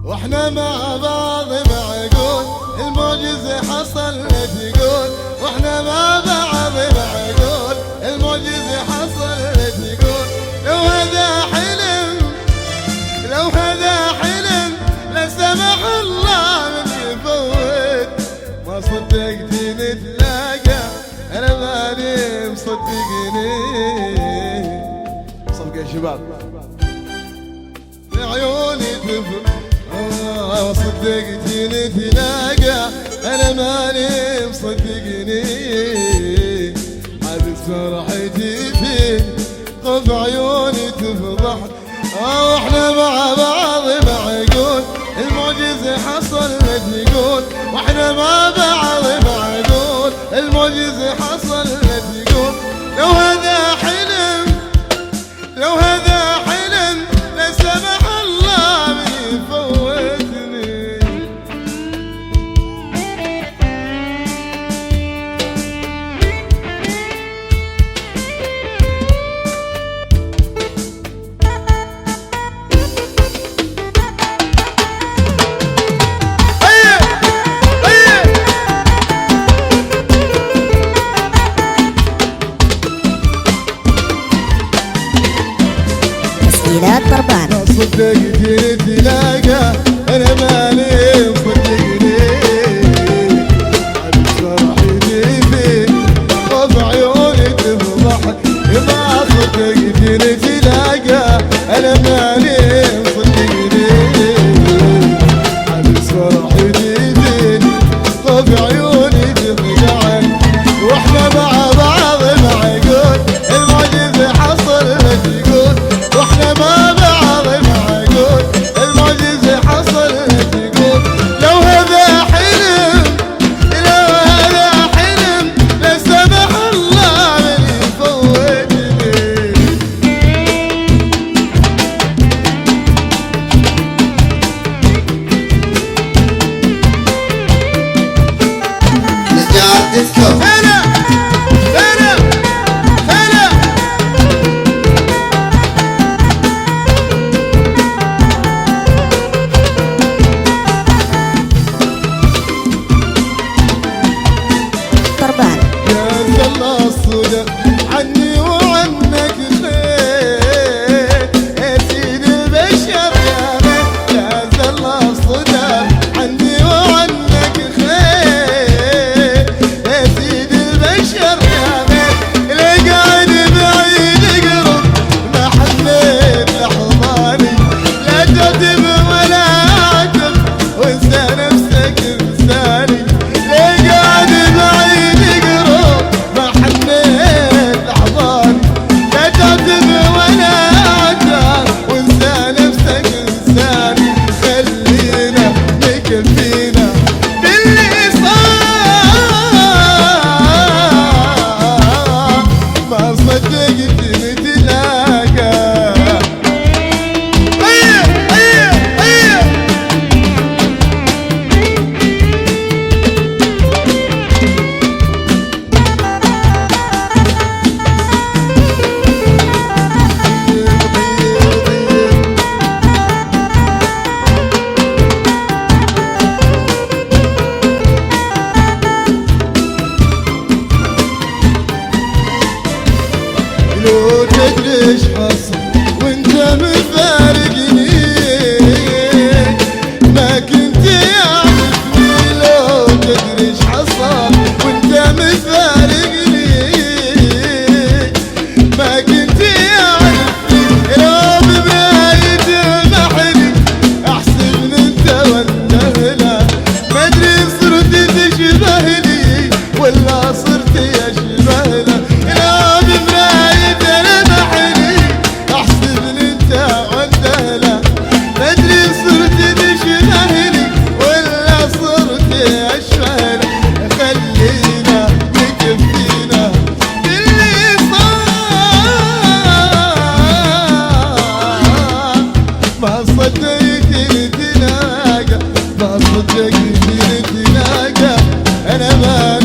واحنا مع بعض معقول المعجزة حصل تقول، واحنا مع بعض معقول المعجزة حصل تقول. لو هذا حلم لو هذا حلم لا سمح الله من يفوت، ما صدقت نتلاقى انا ماني مصدقني. صدق يا شباب عيوني تفر صدقت نتلاقى انا ماني مصدقني. عاد فرحتي فيك خوف عيوني تفضح. واحنا مع بعض معقول المعجزة حصل تقول، واحنا مع بعض معقول المعجزة حصل تقول. لو هذا حلم لو هذا حلم لا سمح الله من يفوتني. تسجيلات طربان. ما صدقت نتلاقى انا ماني مصدقني. عاد فرحتي فيك خوف عيوني تفضح. ما صدقت نتلاقى انا ماني مصدقني. عاد فرحتي فيك خوف عيوني تفضح. واحنا مع بعض معقول المعجزة حصل تقول، واحنا مع بعض معقول المعجزة حصل تقول. لو هذا حلم لو هذا حلم لا سمح الله من يفوتني. نرجع ديسكو. هلا هلا هلا طربان. يا الله الصدى عني وعنك خير يا سيد البشر يا بيت. يا الله الصدى عني وعنك خير يا سيد البشر يا بيت. اللي قاعد بعيد قرب ما حنيت لحظاني. لا تعتب ولا عتب وانسى نفسك انساني. اللي قاعد بعيد قرب ما حنيت لحظاني. لا تعتب ولا عتب وانسى نفسك انساني. خلينا مكفينا باللي صار. ما صدقت نتلاقى. هيا هيا هيا لو تدري ايش حصل وانت مفارقني ما كنت يعرفني. لو تدري ايش حصل وانت مفارقني ما كنت يعرفني. لو ببراية محني احسب انت وانتهنا. ما ادري صرت تشبهني ولا صرت اشبهنا. لو ببراية محني احسب انت وانتهنا. ما ادري صرت تشبهني ولا صرت اشبهنا. خلينا مكفينا باللي صار. ما صدقت نتلاقى ما صدقت نتلاقى انا ما